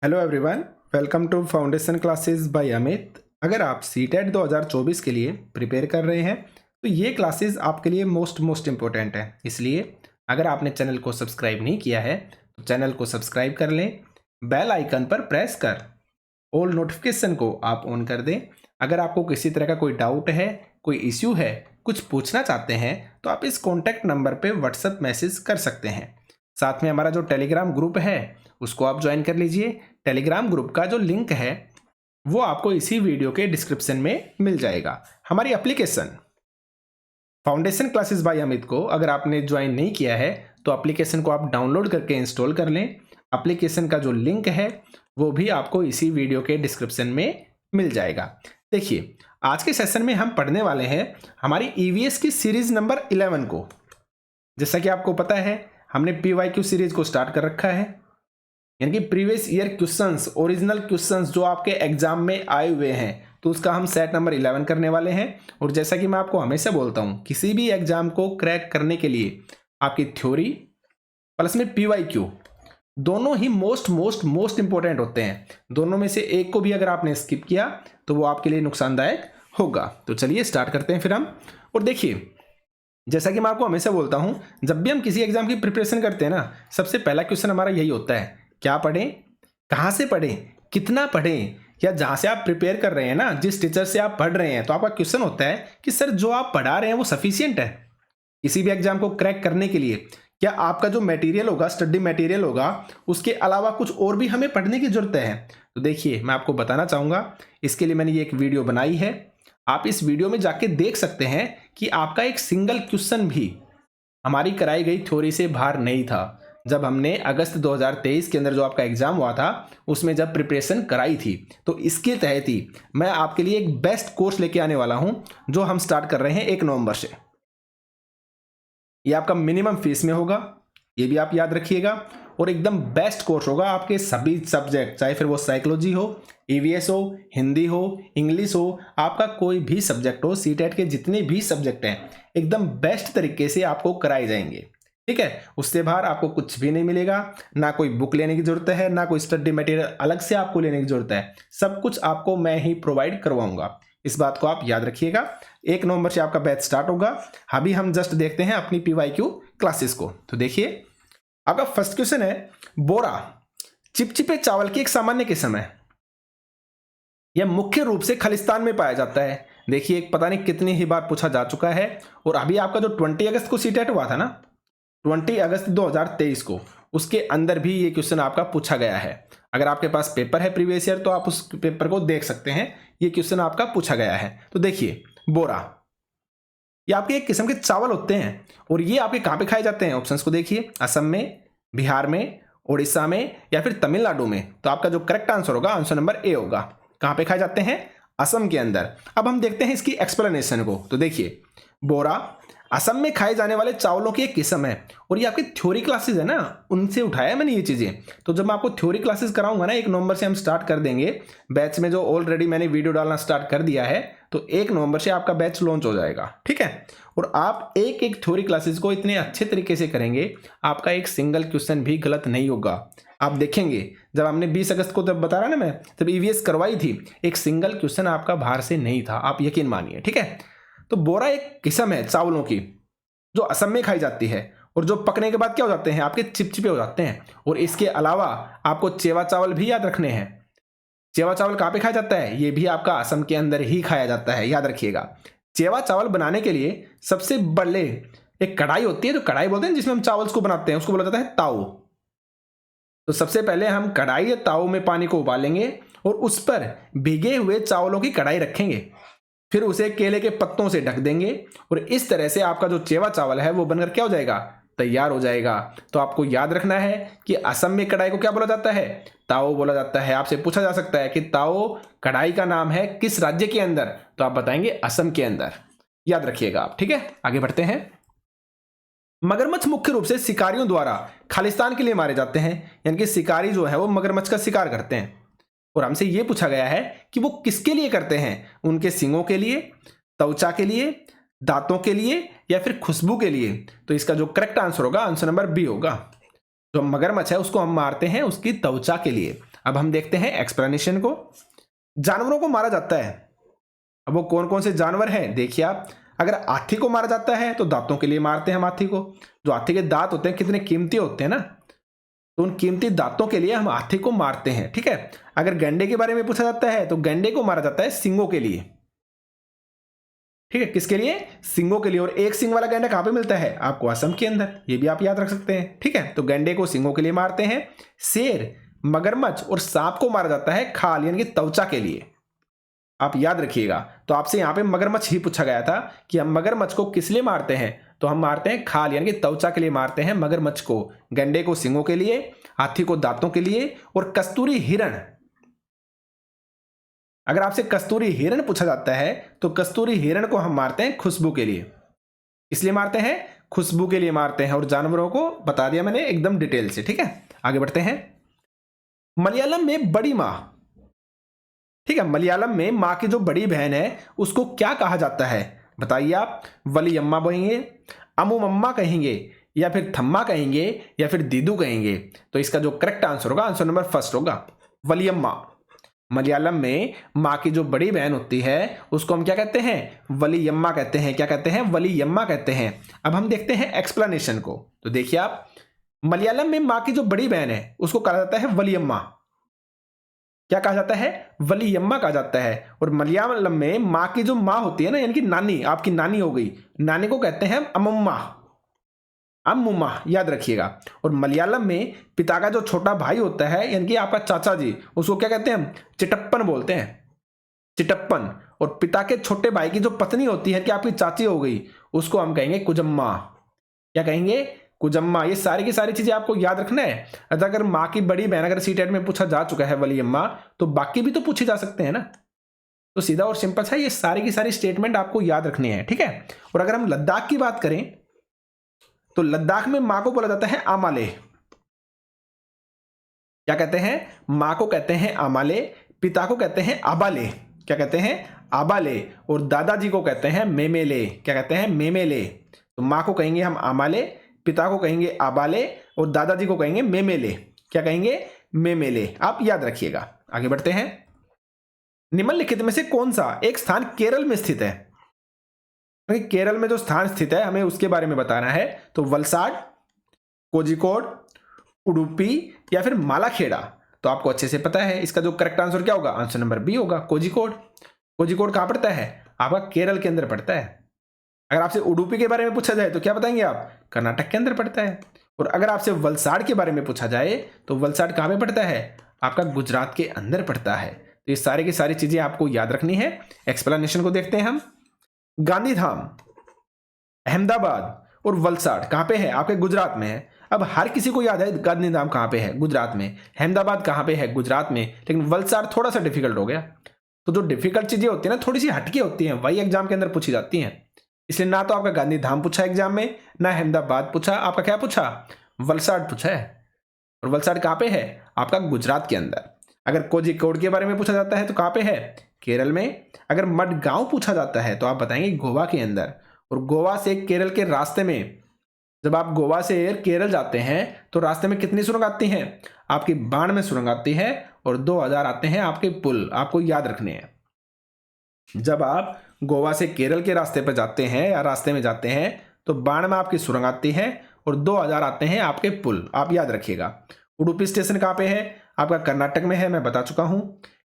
Hello everyone, welcome to foundation classes by Amit. अगर आप CTET 2024 के लिए प्रिपेयर कर रहे हैं तो ये क्लासेस आपके लिए मोस्ट इम्पोर्टेंट है। इसलिए अगर आपने चैनल को सब्सक्राइब नहीं किया है तो चैनल को सब्सक्राइब कर लें, बेल आइकन पर प्रेस कर ऑल नोटिफिकेशन को आप ऑन कर दें। अगर आपको किसी तरह का कोई डाउट है, कोई इश्यू है, कुछ पूछना चाहते हैं तो आप इस कॉन्टैक्ट नंबर पर व्हाट्सएप मैसेज कर सकते हैं। साथ में हमारा जो टेलीग्राम ग्रुप है उसको आप ज्वाइन कर लीजिए। टेलीग्राम ग्रुप का जो लिंक है वो आपको इसी वीडियो के डिस्क्रिप्शन में मिल जाएगा। हमारी application foundation classes by Amit को अगर आपने ज्वाइन नहीं किया है तो एप्लीकेशन को आप डाउनलोड करके इंस्टॉल कर लें। एप्लीकेशन का जो लिंक है वो भी आपको इसी वीडियो के डिस्क्रिप्शन में मिल जाएगा। देखिए, आज के सेशन में हम पढ़ने वाले हैं हमारी ईवीएस की सीरीज नंबर 11 को। जैसा कि आपको पता है हमने पीवाईक्यू सीरीज को स्टार्ट कर रखा है, यानी कि previous year questions, original questions जो आपके एग्जाम में आए हुए हैं, तो उसका हम सेट नंबर 11 करने वाले हैं। और जैसा कि मैं आपको हमेशा बोलता हूं, किसी भी एग्जाम को क्रैक करने के लिए आपकी थ्योरी प्लस में पीवाईक्यू दोनों ही मोस्ट इंपॉर्टेंट होते हैं। दोनों में से एक को भी अगर आपने स्किप किया तो वो आपके लिए नुकसानदायक होगा। तो चलिए स्टार्ट करते हैं फिर हम। और देखिए, जैसा कि मैं आपको हमेशा बोलता हूं, जब भी हम किसी एग्जाम की प्रिपरेशन करते हैं ना, सबसे पहला क्वेश्चन हमारा यही होता है, क्या पढ़ें, कहाँ से पढ़ें, कितना पढ़ें। या जहाँ से आप प्रिपेयर कर रहे हैं ना, जिस टीचर से आप पढ़ रहे हैं, तो आपका क्वेश्चन होता है कि सर जो आप पढ़ा रहे हैं वो सफिशिएंट है किसी भी एग्जाम को क्रैक करने के लिए। क्या आपका जो मटेरियल होगा, स्टडी मटेरियल होगा, उसके अलावा कुछ और भी हमें पढ़ने की जरूरत है? तो देखिए, मैं आपको बताना चाहूँगा, इसके लिए मैंने ये एक वीडियो बनाई है। आप इस वीडियो में जाके देख सकते हैं कि आपका एक सिंगल क्वेश्चन भी हमारी कराई गई थ्योरी से बाहर नहीं था। जब हमने अगस्त 2023 के अंदर जो आपका एग्जाम हुआ था उसमें जब प्रिपरेशन कराई थी, तो इसके तहत ही मैं आपके लिए एक बेस्ट कोर्स लेके आने वाला हूं जो हम स्टार्ट कर रहे हैं 1 नवंबर से। ये आपका मिनिमम फीस में होगा, ये भी आप याद रखिएगा। और एकदम बेस्ट कोर्स होगा आपके सभी सब्जेक्ट, चाहे फिर वो साइकोलॉजी हो, ईवीएस हो, हिंदी हो, इंग्लिश हो, आपका कोई भी सब्जेक्ट हो, सीटेट के जितने भी सब्जेक्ट हैं एकदम बेस्ट तरीके से आपको कराए जाएंगे। ठीक है, उससे बाहर आपको कुछ भी नहीं मिलेगा, ना कोई बुक लेने की जरूरत है, ना कोई स्टडी मटेरियल अलग से आपको लेने की जरूरत है। सब कुछ आपको मैं ही प्रोवाइड करवाऊंगा, इस बात को आप याद रखिएगा। 1 नवंबर से आपका बैच स्टार्ट होगा। अभी हम जस्ट देखते हैं अपनी पीवाईक्यू क्लासेस को। तो देखिए, आपका फर्स्ट क्वेश्चन है, बोरा चिपचिपे चावल की एक सामान्य किस्म है। यह मुख्य रूप से खालिस्तान में पाया जाता है। देखिए, पता नहीं कितनी ही बार पूछा जा चुका है। और अभी आपका जो 20 अगस्त को सीटेट हुआ था ना, 20 अगस्त 2023 को, उसके अंदर भी ये क्वेश्चन आपका पूछा गया है। अगर आपके पास पेपर है प्रीवियस ईयर तो आप उस पेपर को देख सकते हैं, ये क्वेश्चन आपका पूछा गया है। तो देखिए, बोरा ये आपके एक किस्म के चावल होते हैं। और ये आपके कहाँ पे खाए जाते हैं? ऑप्शंस को देखिए, असम में, बिहार में, उड़ीसा में, या फिर तमिलनाडु में। तो आपका जो करेक्ट आंसर होगा, आंसर नंबर ए होगा। कहाँ पे खाए जाते हैं? असम के अंदर। अब हम देखते हैं इसकी एक्सप्लेनेशन को। तो देखिए, बोरा असम में खाए जाने वाले चावलों की एक किस्म है। और ये आपकी थ्योरी क्लासेस है ना, उनसे उठाया है मैंने ये चीजें। तो जब मैं आपको थ्योरी क्लासेस कराऊंगा ना, 1 नवंबर से हम स्टार्ट कर देंगे बैच में, जो ऑलरेडी मैंने वीडियो डालना स्टार्ट कर दिया है। तो 1 नवंबर से आपका बैच लॉन्च हो जाएगा। ठीक है, और आप एक एक थ्योरी क्लासेस को इतने अच्छे तरीके से करेंगे, आपका एक सिंगल क्वेश्चन भी गलत नहीं होगा। आप देखेंगे, जब हमने 20 अगस्त को जब बता रहा ना मैं, जब ईवीएस करवाई थी, एक सिंगल क्वेश्चन आपका बाहर से नहीं था, आप यकीन मानिए। ठीक है, तो बोरा एक किस्म है चावलों की जो असम में खाई जाती है, और जो पकने के बाद क्या हो जाते हैं? आपके चिपचिपे हो जाते हैं। और इसके अलावा आपको चेवा चावल भी याद रखने हैं। चेवा चावल कहाँ पे खाया जाता है? ये भी आपका असम के अंदर ही खाया जाता है, याद रखिएगा। चेवा चावल बनाने के लिए सबसे बड़े एक कढ़ाई होती है, तो कढ़ाई बोलते हैं जिसमें हम चावल को बनाते हैं, उसको बोला जाता है ताऊ। तो सबसे पहले हम कढ़ाई या ताऊ में पानी को उबालेंगे और उस पर भीगे हुए चावलों की कढ़ाई रखेंगे, फिर उसे केले के पत्तों से ढक देंगे। और इस तरह से आपका जो चेवा चावल है वो बनकर क्या हो जाएगा? तैयार हो जाएगा। तो आपको याद रखना है कि असम में कढ़ाई को क्या बोला जाता है? ताओ बोला जाता है। आपसे पूछा जा सकता है कि ताओ कढ़ाई का नाम है किस राज्य के अंदर? तो आप बताएंगे असम के अंदर। याद रखिएगा आप। ठीक है, आगे बढ़ते हैं। मगरमच्छ मुख्य रूप से शिकारियों द्वारा खालिस्तान के लिए मारे जाते हैं, यानी कि शिकारी जो है वो मगरमच्छ का शिकार करते हैं। और हमसे यह पूछा गया है कि वो किसके लिए करते हैं? उनके सींगों के लिए, त्वचा के लिए, दांतों के लिए, या फिर खुशबू के लिए? तो इसका जो करेक्ट आंसर होगा, आंसर नंबर बी होगा। जो मगरमच्छ है उसको हम मारते हैं उसकी त्वचा के लिए। अब हम देखते हैं एक्सप्लेनेशन को। जानवरों को मारा जाता है, अब वो कौन कौन से जानवर हैं देखिए आप। अगर हाथी को मारा जाता है तो दांतों के लिए मारते हैं हम हाथी को। जो हाथी के दांत होते हैं कितने कीमती होते हैं ना, तो उन कीमती दांतों के लिए हम हाथी को मारते हैं, ठीक है। अगर गैंडे के बारे में पूछा जाता है तो गैंडे को मारा जाता है सींगों के लिए, ठीक है। किसके लिए? सींगों के लिए। और एक सींग वाला गैंडा कहां पे मिलता है? आपको असम के अंदर, ये भी आप याद रख सकते हैं, ठीक है। तो गैंडे को सींगों के लिए मारते हैं। शेर, मगरमच्छ और सांप को मारा जाता है खाल यानी कि त्वचा के लिए, आप याद रखिएगा। तो आपसे यहां पे मगरमच्छ ही पूछा गया था कि हम मगरमच्छ को किस लिए मारते हैं, तो हम मारते हैं खाल यानी कि त्वचा के लिए मारते हैं मगरमच्छ को। गैंडे को सींगों के लिए, हाथी को दांतों के लिए, और कस्तूरी हिरण, अगर आपसे कस्तूरी हिरण पूछा जाता है तो कस्तूरी हिरण को हम मारते हैं खुशबू के लिए। इसलिए मारते हैं, खुशबू के लिए मारते हैं। और जानवरों को बता दिया मैंने एकदम डिटेल से, ठीक है। आगे बढ़ते हैं। मलयालम में बड़ी मां, ठीक है, मलयालम में मां की जो बड़ी बहन है उसको क्या कहा जाता है बताइए आप। वलियम्मा कहेंगे, अमुमम्मा कहेंगे, या फिर थम्मा कहेंगे, या फिर दीदू कहेंगे। तो इसका जो करेक्ट आंसर होगा, आंसर नंबर फर्स्ट होगा, वलियम्मा। मलयालम में मां की जो बड़ी बहन होती है उसको हम क्या कहते हैं? वलियम्मा कहते हैं। क्या कहते हैं? वलियम्मा कहते हैं। अब हम देखते हैं एक्सप्लेनेशन को। तो देखिए आप, मलयालम में मां की जो बड़ी बहन है उसको कहा जाता है वलियम्मा। क्या कहा जाता है? वलियम्मा कहा जाता है। और मलयालम में मां की जो मां होती है ना, यानी कि नानी, आपकी नानी हो गई, नानी को कहते हैं अमम्मा, अम्मुमा, याद रखिएगा। और मलयालम में पिता का जो छोटा भाई होता है यानी कि आपका चाचा जी, उसको क्या कहते हैं? हम चिटप्पन बोलते हैं, चिटप्पन। और पिता के छोटे भाई की जो पत्नी होती है कि आपकी चाची हो गई, उसको हम कहेंगे कुजम्मा। क्या कहेंगे? कुजम्मा। ये सारी की सारी चीजें आपको याद रखना है। अगर माँ की बड़ी बहन अगर सीटेट में पूछा जा चुका है वलियम्मा, तो बाकी भी तो पूछे जा सकते हैं ना। तो सीधा और सिंपल सा ये सारी की सारी स्टेटमेंट आपको याद रखनी है, ठीक है। और अगर हम लद्दाख की बात करें तो लद्दाख में मां को बोला जाता है आमाले। क्या कहते हैं? मां को कहते हैं आमाले, पिता को कहते हैं आबाले। क्या कहते हैं? आबाले। और दादाजी को कहते हैं मेमेले। क्या कहते हैं? मेमेले। तो मां को कहेंगे हम आमाले, पिता को कहेंगे आबाले, और दादाजी को कहेंगे मेमेले। क्या कहेंगे? मेमेले। आप याद रखिएगा। आगे बढ़ते हैं। निम्नलिखित में से कौन सा एक स्थान केरल में स्थित है? केरल में जो स्थान स्थित है हमें उसके बारे में बताना है। तो वलसाड, कोझिकोड, उडुपी, या फिर मालाखेड़ा। तो आपको अच्छे से पता है इसका जो करेक्ट आंसर क्या होगा? आंसर नंबर बी होगा, कोझिकोड। कोझिकोड कहां पड़ता है? आपका केरल के अंदर पड़ता है। अगर आपसे उडुपी के बारे में पूछा जाए तो क्या बताएंगे आप? कर्नाटक के अंदर पड़ता है। और अगर आपसे वलसाड के बारे में पूछा जाए तो वलसाड कहां पे पड़ता है? आपका गुजरात के अंदर पड़ता है। तो ये सारी की सारी चीजें आपको याद रखनी है। एक्सप्लेनेशन को देखते हैं हम। गांधीधाम, अहमदाबाद और वलसाड कहां पे है? आपके गुजरात में है। अब हर किसी को याद है गांधीधाम कहां पे है? गुजरात में। अहमदाबाद कहां पे है? गुजरात में। लेकिन वलसाड थोड़ा सा डिफिकल्ट हो गया। तो जो डिफिकल्ट चीजें होती है ना, थोड़ी सी हटके होती हैं, वही एग्जाम के अंदर पूछी जाती हैं। इसलिए ना तो आपका गांधीधाम पूछा एग्जाम में, ना अहमदाबाद पूछा, आपका क्या पूछा? वलसाड पूछा है। और वलसाड कहां पे है? आपका गुजरात के अंदर। अगर कोझिकोड के बारे में पूछा जाता है तो कहां पे है? केरल में। अगर मडगांव पूछा जाता है तो आप बताएंगे गोवा के अंदर। और गोवा से केरल के रास्ते में, जब आप गोवा से केरल जाते हैं तो रास्ते में कितनी सुरंग आती हैं? आपकी 92 सुरंग आती है, और 2000 आते हैं आपके पुल। आपको याद रखने हैं। जब आप गोवा से केरल के रास्ते पर जाते हैं या रास्ते में जाते हैं तो 92 में आपकी सुरंग आती है, और 2000 आते हैं आपके पुल। आप याद रखिएगा। उडुपी स्टेशन कहां पे है? आपका कर्नाटक में है, मैं बता चुका हूं।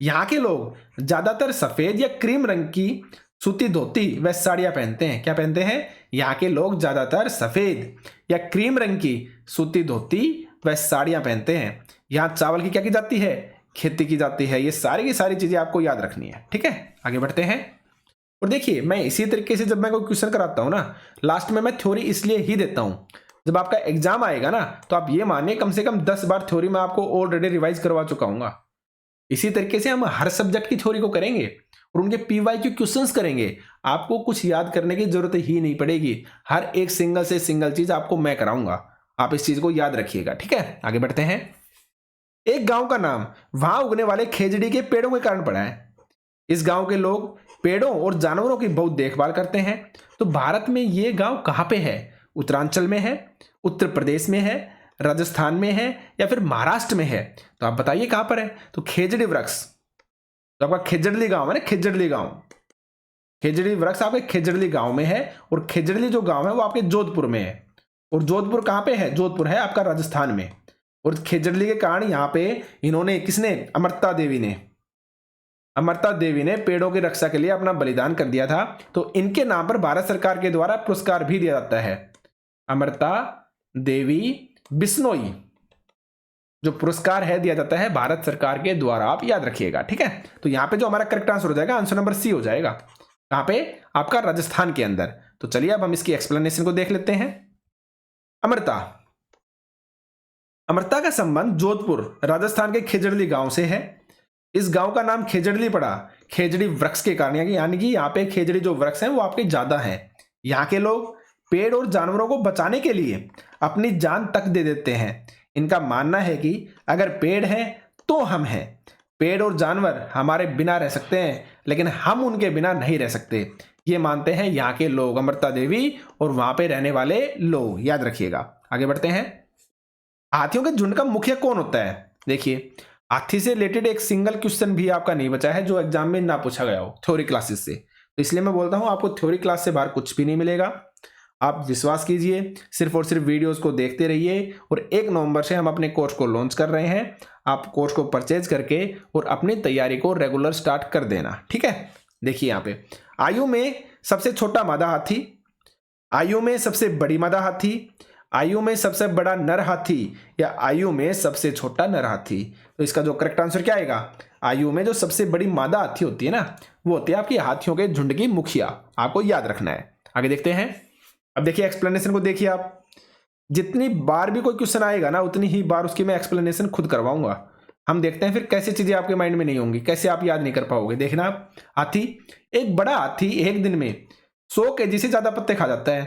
यहाँ के लोग ज्यादातर सफेद या क्रीम रंग की सूती धोती व साड़ियां पहनते हैं। क्या पहनते हैं? यहाँ के लोग ज्यादातर सफेद या क्रीम रंग की सूती धोती व साड़ियां पहनते हैं। यहाँ चावल की क्या की जाती है? खेती की जाती है। ये सारी की सारी चीजें आपको याद रखनी है, ठीक है। आगे बढ़ते हैं। और देखिए, मैं इसी तरीके से जब मैं कोई क्वेश्चन कराता हूं ना, लास्ट में मैं थ्योरी इसलिए ही देता हूं, जब आपका एग्जाम आएगा ना तो आप ये मानिए कम से कम 10 बार थ्योरी में आपको ऑलरेडी रिवाइज करवा चुका हूंगा। इसी तरीके से हम हर सब्जेक्ट की थ्योरी को करेंगे और उनके पीवाईक्यू क्वेश्चंस करेंगे। आपको कुछ याद करने की जरूरत ही नहीं पड़ेगी। हर एक सिंगल से सिंगल चीज आपको मैं कराऊंगा। आप इस चीज को याद रखिएगा, ठीक है। आगे बढ़ते हैं। एक गांव का नाम वहां उगने वाले खेजड़ी के पेड़ों के कारण पड़ा है। इस गांव के लोग पेड़ों और जानवरों की बहुत देखभाल करते हैं। तो भारत में ये गांव कहां पे है? उत्तरांचल में है, उत्तर प्रदेश में है, राजस्थान में है या फिर महाराष्ट्र में है, तो आप बताइए कहां पर है। तो खेजड़ी वृक्ष, तो आपका खेजड़ली गांव है ना, खेजड़ली गांव, खेजड़ी वृक्ष आपके खेजड़ली गांव में है, और खेजड़ली जो गांव है वो आपके जोधपुर में है। और जोधपुर कहां पे है, जोधपुर है आपका राजस्थान में। और खेजड़ली के कारण यहाँ पे इन्होंने, किसने, अमृता देवी ने पेड़ों की रक्षा के लिए अपना बलिदान कर दिया था। तो इनके नाम पर भारत सरकार के द्वारा पुरस्कार भी दिया जाता है। अमृता देवी बिश्नोई जो पुरस्कार है दिया जाता है भारत सरकार के द्वारा, आप याद रखिएगा, ठीक है। तो यहां पे जो हमारा करेक्ट आंसर हो जाएगा, आंसर नंबर सी हो जाएगा। कहां पे, आपका राजस्थान के अंदर। तो चलिए अब हम इसकी एक्सप्लेनेशन को देख लेते हैं। अमृता का संबंध जोधपुर राजस्थान के खेजड़ली गांव से है। इस गांव का नाम खेजड़ली पड़ा खेजड़ी वृक्ष के कारण, यानी कि यहाँ पे खेजड़ी जो वृक्ष हैं वो आपके ज्यादा हैं। यहाँ के लोग पेड़ और जानवरों को बचाने के लिए अपनी जान तक दे देते हैं। इनका मानना है कि अगर पेड़ है तो हम हैं। पेड़ और जानवर हमारे बिना रह सकते हैं, लेकिन हम उनके बिना नहीं रह सकते, ये मानते हैं यहाँ के लोग, अमृता देवी और वहां पे रहने वाले लोग, याद रखिएगा। आगे बढ़ते हैं। हाथियों के झुंड का मुखिया कौन होता है। देखिए, हाथी से रिलेटेड एक सिंगल क्वेश्चन भी आपका नहीं बचा है जो एग्जाम में ना पूछा गया हो थ्योरी क्लासेस से। तो इसलिए मैं बोलता हूं आपको थ्योरी क्लास से बाहर कुछ भी नहीं मिलेगा। आप विश्वास कीजिए, सिर्फ और सिर्फ वीडियोस को देखते रहिए। और 1 नवंबर से हम अपने कोर्स को लॉन्च कर रहे हैं। आप कोर्स को परचेज करके और अपनी तैयारी को रेगुलर स्टार्ट कर देना, ठीक है। देखिए यहाँ पे, आयु में सबसे छोटा मादा हाथी, आयु में सबसे बड़ी मादा हाथी, आयु में सबसे बड़ा नर हाथी, या आयु में सबसे छोटा नर हाथी। तो इसका जो करेक्ट आंसर क्या आएगा, आयु में जो सबसे बड़ी मादा हाथी होती है ना, वो होती है आपकी हाथियों के झुंड की मुखिया। आपको याद रखना है। आगे देखते हैं। अब देखिए एक्सप्लेनेशन को देखिए आप। जितनी बार भी कोई क्वेश्चन आएगा ना, उतनी ही बार उसकी मैं एक्सप्लेनेशन खुद करवाऊंगा। हम देखते हैं फिर कैसी चीजें आपके माइंड में नहीं होंगी, कैसे आप याद नहीं कर पाओगे। देखना आप, हाथी, एक बड़ा हाथी एक दिन में 100 kg से ज्यादा पत्ते खा जाता है।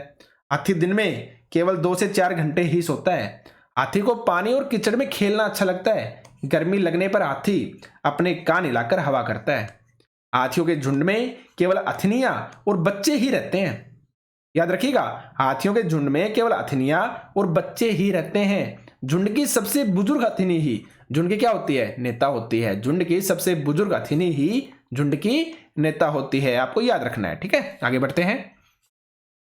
हाथी दिन में केवल 2 से 4 घंटे ही सोता है। हाथी को पानी और कीचड़ में खेलना अच्छा लगता है। गर्मी लगने पर हाथी अपने कान हिलाकर हवा करता है। हाथियों के झुंड में केवल अथनियां और बच्चे ही रहते हैं। याद रखिएगा, हाथियों के झुंड में केवल अथनियां और बच्चे ही रहते हैं। झुंड की सबसे बुजुर्ग हथिनी ही झुंड की क्या होती है, नेता होती है। झुंड की सबसे बुजुर्ग हथिनी ही झुंड की नेता होती है। आपको याद रखना है, ठीक है। आगे बढ़ते हैं।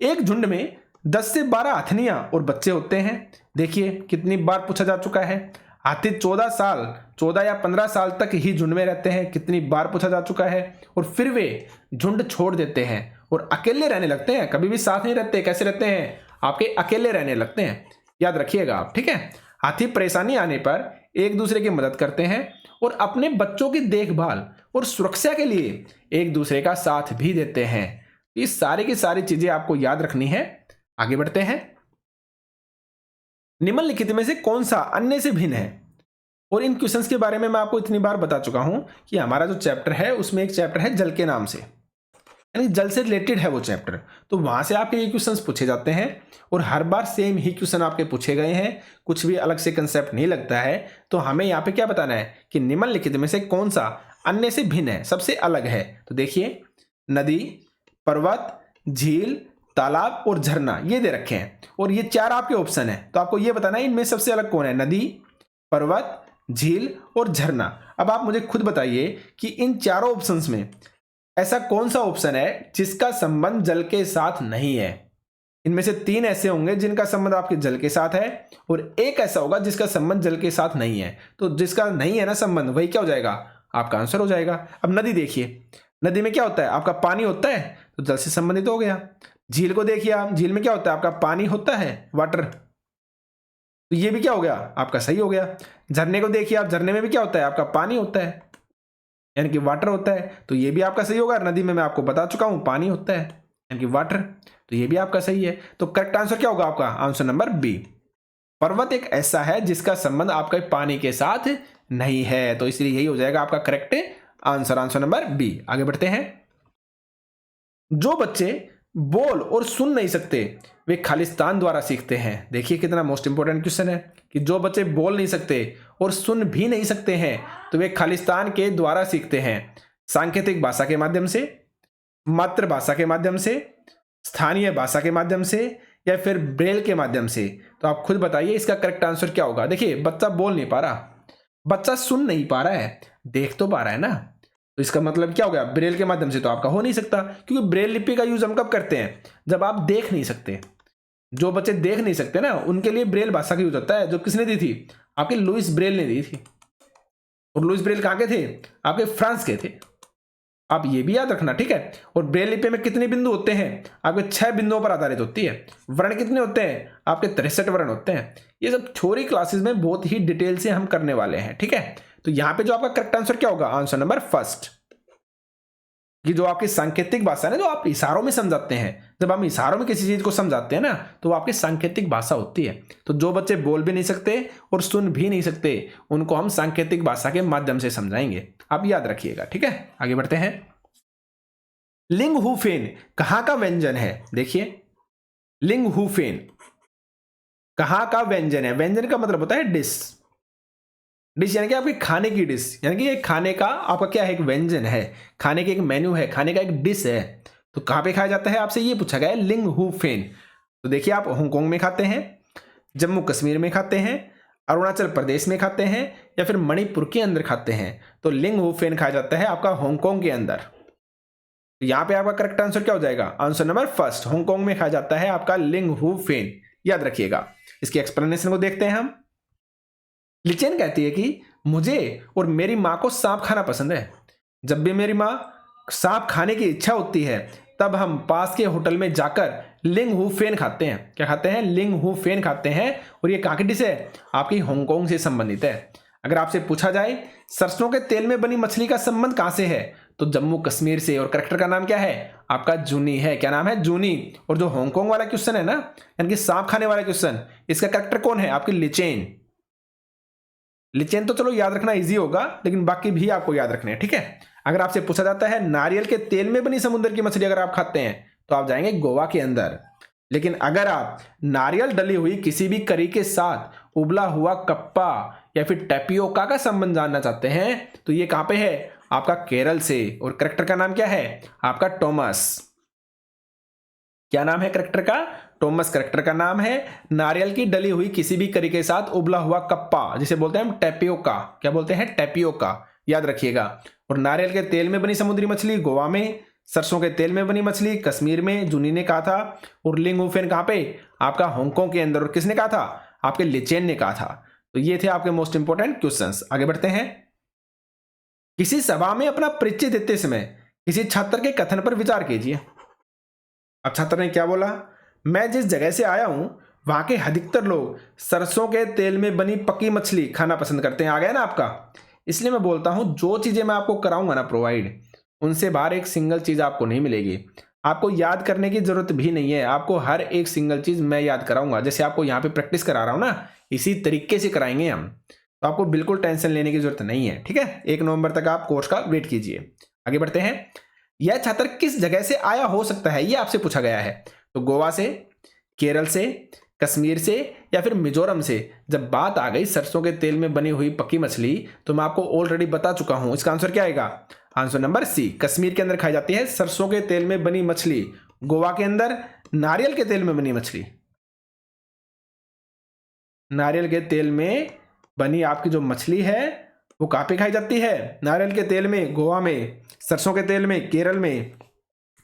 एक झुंड में 10 से 12 हथनियां और बच्चे होते हैं। देखिए कितनी बार पूछा जा चुका है। हाथी 14 या 15 साल तक ही झुंड में रहते हैं, कितनी बार पूछा जा चुका है। और फिर वे झुंड छोड़ देते हैं और अकेले रहने लगते हैं। कभी भी साथ नहीं रहते। कैसे रहते हैं, आपके अकेले रहने लगते हैं। याद रखिएगा आप, ठीक है। हाथी परेशानी आने पर एक दूसरे की मदद करते हैं और अपने बच्चों की देखभाल और सुरक्षा के लिए एक दूसरे का साथ भी देते हैं। ये सारी की सारी चीजें आपको याद रखनी है। आगे बढ़ते हैं। निम्नलिखित में से कौन सा अन्य से भिन्न है। और इन क्वेश्चंस के बारे में मैं आपको इतनी बार बता चुका हूं कि हमारा जो चैप्टर है उसमें एक चैप्टर है जल के नाम से, यानी जल से रिलेटेड है वो चैप्टर। तो वहां से आपके ये क्वेश्चंस पूछे जाते हैं और हर बार सेम ही क्वेश्चन आपके पूछे गए हैं। कुछ भी अलग से कंसेप्ट नहीं लगता है। तो हमें यहाँ पे क्या बताना है कि निम्नलिखित में से कौन सा अन्य से भिन्न है, सबसे अलग है। तो देखिए, नदी, पर्वत, झील, तालाब और झरना ये दे रखे हैं और ये 4 आपके ऑप्शन है। तो आपको ये बताना है इनमें सबसे अलग कौन है, नदी, पर्वत, झील और झरना। अब आप मुझे खुद बताइए कि इन चारों ऑप्शंस में ऐसा कौन सा ऑप्शन है जिसका संबंध जल के साथ नहीं है। इनमें से 3 ऐसे होंगे जिनका संबंध आपके जल के साथ है और एक ऐसा होगा जिसका संबंध जल के साथ नहीं है। तो जिसका नहीं है ना संबंध, वही क्या हो जाएगा, आपका आंसर हो जाएगा। अब नदी देखिए, नदी में क्या होता है, आपका पानी होता है, तो जल से संबंधित हो गया। झील को देखिए आप, झील में क्या होता है, आपका पानी होता है, वाटर, तो ये भी क्या हो गया, आपका सही हो गया। झरने को देखिए आप, झरने में भी क्या होता है, आपका पानी होता है, यानी कि वाटर होता है, तो ये भी आपका सही होगा। नदी में मैं आपको बता चुका हूं पानी होता है, यानी कि वाटर, तो ये भी आपका सही है। तो करेक्ट आंसर क्या होगा आपका, आंसर नंबर बी। पर्वत एक ऐसा है जिसका संबंध आपके पानी के साथ नहीं है, तो इसलिए यही हो जाएगा आपका correct answer, answer number B. आगे बढ़ते हैं। जो बच्चे बोल और सुन नहीं सकते वे खालिस्तान द्वारा सीखते हैं। देखिए कितना मोस्ट इंपोर्टेंट क्वेश्चन है कि जो बच्चे बोल नहीं सकते और सुन भी नहीं सकते हैं तो वे खालिस्तान के द्वारा सीखते हैं। सांकेतिक भाषा के माध्यम से, मातृभाषा के माध्यम से, स्थानीय भाषा के माध्यम से या फिर ब्रेल के माध्यम से? तो आप खुद बताइए इसका करेक्ट आंसर क्या होगा। देखिए बच्चा बोल नहीं पा रहा, बच्चा सुन नहीं पा रहा है, देख तो पा रहा है ना, तो इसका मतलब क्या हो गया, ब्रेल के माध्यम से तो आपका हो नहीं सकता, क्योंकि ब्रेल लिपि का यूज हम कब करते हैं, जब आप देख नहीं सकते। जो बच्चे देख नहीं सकते ना उनके लिए ब्रेल भाषा का यूज होता है, जो किसने दी थी, आपके लुइस ब्रेल ने दी थी। और लुइस ब्रेल कहाँ के थे, आपके फ्रांस के थे। आप ये भी याद रखना, ठीक है। और ब्रेल लिपि में कितने बिंदु होते हैं, आपके 6 बिंदुओं पर आधारित होती है। वर्ण कितने होते हैं, आपके 63 वर्ण होते हैं। ये सब थ्योरी क्लासेस में बहुत ही डिटेल से हम करने वाले हैं, ठीक है। तो यहां पे जो आपका करेक्ट आंसर क्या होगा, आंसर नंबर फर्स्ट। ये जो आपकी सांकेतिक भाषा है ना, जो आप इशारों में समझाते हैं, जब हम इशारों में किसी चीज को समझाते हैं ना तो वो आपकी सांकेतिक भाषा होती है। तो जो बच्चे बोल भी नहीं सकते और सुन भी नहीं सकते उनको हम सांकेतिक भाषा के माध्यम से समझाएंगे, आप याद रखिएगा, ठीक है। आगे बढ़ते हैं। लिंग हुफेन कहां का व्यंजन है, देखिए लिंग हुफेन कहां का व्यंजन है। व्यंजन का मतलब होता है डिश। डिश यानी कि आपके खाने की डिश, यानी कि एक खाने का आपका क्या है, एक व्यंजन है, खाने के एक मेन्यू है, खाने का एक डिश है। तो कहां पे खाया जाता है, आपसे ये पूछा गया है, लिंग हु फेन। तो देखिए आप हांगकांग में खाते हैं, जम्मू कश्मीर में खाते हैं, अरुणाचल प्रदेश में खाते हैं, या फिर मणिपुर के अंदर खाते हैं। तो लिंग हु फेन खाया जाता है आपका हांगकांग के अंदर। तो यहां पे आपका करेक्ट आंसर क्या हो जाएगा, आंसर नंबर फर्स्ट, हांगकांग में खाया जाता है आपका लिंग हु फेन, याद रखिएगा। इसकी एक्सप्लेनेशन को देखते हैं हम। लिचेन कहती है कि मुझे और मेरी माँ को सांप खाना पसंद है। जब भी मेरी माँ सांप खाने की इच्छा होती है तब हम पास के होटल में जाकर लिंग हु फेन खाते हैं। क्या खाते हैं, लिंग हु फेन खाते हैं। और ये कहाँ की डिश है, आपकी हांगकांग से संबंधित है। अगर आपसे पूछा जाए सरसों के तेल में बनी मछली का संबंध कहाँ से है, तो जम्मू कश्मीर से। और करेक्टर का नाम क्या है, आपका जूनी है। क्या नाम है, जूनी। और जो हांगकांग वाला क्वेश्चन है ना, यानी कि सांप खाने वाला क्वेश्चन, इसका करेक्टर कौन है, आपकी लिचेन। लिचेन तो चलो याद रखना इजी होगा, लेकिन बाकी भी आपको याद रखने हैं, ठीक है। अगर आपसे पूछा जाता है नारियल के तेल में बनी समुद्र की मछली अगर आप खाते हैं तो आप जाएंगे गोवा के अंदर। लेकिन अगर आप नारियल डली हुई किसी भी करी के साथ उबला हुआ कप्पा या फिर टैपियोका का संबंध जानना चाहते हैं तो ये कहां पे है, आपका केरल से। और करेक्टर का नाम क्या है, आपका टॉमस। क्या नाम है करेक्टर का, टॉमस करेक्टर का नाम है। नारियल की डली हुई किसी भी करी के साथ उबला हुआ कप्पा, जिसे बोलते हैं हम टैपियोका। क्या बोलते हैं, टैपियोका, याद रखिएगा। और नारियल के तेल में बनी समुद्री मछली गोवा में, सरसों के तेल में बनी मछली कश्मीर में, जूनी ने कहा था। और लिंग हु फेन कहां पे, आपका हांगकांग के अंदर। और किसने कहा था, आपके लिचेन ने कहा था। तो ये थे आपके मोस्ट इंपोर्टेंट क्वेश्चंस। आगे बढ़ते हैं। किसी सभा में अपना परिचय देते समय किसी छात्र के कथन पर विचार कीजिए। अब छात्र ने क्या बोला, मैं जिस जगह से आया हूं वहां के अधिकतर लोग सरसों के तेल में बनी पकी मछली खाना पसंद करते हैं। आ गया ना आपका। इसलिए मैं बोलता हूं जो चीजें मैं आपको कराऊंगा ना प्रोवाइड, उनसे बाहर एक सिंगल चीज आपको नहीं मिलेगी। आपको याद करने की जरूरत भी नहीं है, आपको हर एक सिंगल चीज मैं याद कराऊंगा। जैसे आपको यहाँ पे प्रैक्टिस करा रहा हूं ना, इसी तरीके से कराएंगे हम। तो आपको बिल्कुल टेंशन लेने की जरूरत नहीं है, ठीक है। 1 नवंबर तक आप कोर्स का वेट कीजिए। आगे बढ़ते हैं। यह छात्र किस जगह से आया हो सकता है, यह आपसे पूछा गया है। तो गोवा से, केरल से, कश्मीर से, या फिर मिजोरम से। जब बात आ गई सरसों के तेल में बनी हुई पकी मछली तो मैं आपको ऑलरेडी बता चुका हूं, इसका आंसर क्या आएगा, आंसर नंबर सी। कश्मीर के अंदर खाई जाती है सरसों के तेल में बनी मछली, गोवा के अंदर नारियल के तेल में बनी मछली। नारियल के तेल में बनी आपकी जो मछली है वो कहां पे खाई जाती है, नारियल के तेल में, गोवा में, सरसों के तेल में, केरल में,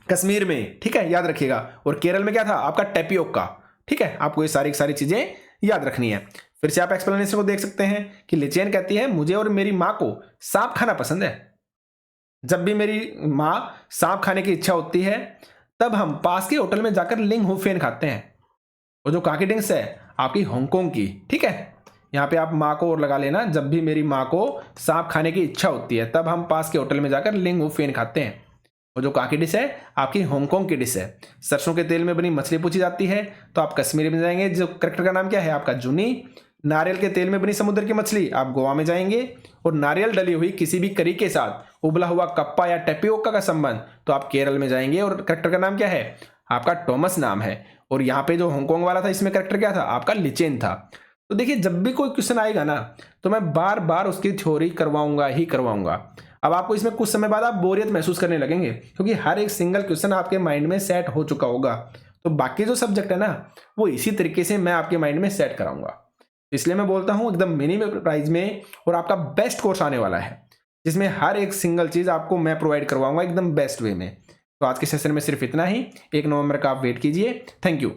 कश्मीर में, ठीक है, याद रखिएगा। और केरल में क्या था, आपका टैपियोका, ठीक है। आपको ये सारी चीजें याद रखनी है। फिर से आप एक्सप्लेनेशन को देख सकते हैं कि लिचेन कहती है मुझे और मेरी माँ को सांप खाना पसंद है। जब भी मेरी माँ सांप खाने की इच्छा होती है तब हम पास के होटल में जाकर लिंग हु फेन खाते हैं। और जो काकी डिंग्स है आपकी हांगकांग की, ठीक है। यहाँ पे आप माँ को और लगा लेना, जब भी मेरी माँ को सांप खाने की इच्छा होती है तब हम पास के होटल में जाकर लिंग हु फेन खाते हैं। और जो काकी डिश है आपकी हांगकांग की डिश है। सरसों के तेल में बनी मछली पूछी जाती है तो आप कश्मीर में जाएंगे, जो करेक्टर का नाम क्या है, आपका जूनी। नारियल के तेल में बनी समुद्र की मछली आप गोवा में जाएंगे। और नारियल डली हुई किसी भी करी के साथ उबला हुआ कप्पा या टैपियोका का संबंध तो आप केरल में जाएंगे। और करेक्टर का नाम क्या है, आपका टॉमस नाम है। और यहाँ पे जो हांगकांग वाला था इसमें करेक्टर क्या था, आपका लिचेन था। तो देखिए जब भी कोई क्वेश्चन आएगा ना तो मैं बार बार उसकी थ्योरी करवाऊंगा ही करवाऊंगा। अब आपको इसमें कुछ समय बाद आप बोरियत महसूस करने लगेंगे क्योंकि हर एक सिंगल क्वेश्चन आपके माइंड में सेट हो चुका होगा। तो बाकी जो सब्जेक्ट है ना वो इसी तरीके से मैं आपके माइंड में सेट कराऊंगा। इसलिए मैं बोलता हूँ एकदम मिनिमम प्राइस में, और आपका बेस्ट कोर्स आने वाला है जिसमें हर एक सिंगल चीज़ आपको मैं प्रोवाइड करवाऊंगा एकदम बेस्ट वे में। तो आज के सेशन में सिर्फ इतना ही। 1 नवंबर का आप वेट कीजिए। Thank you.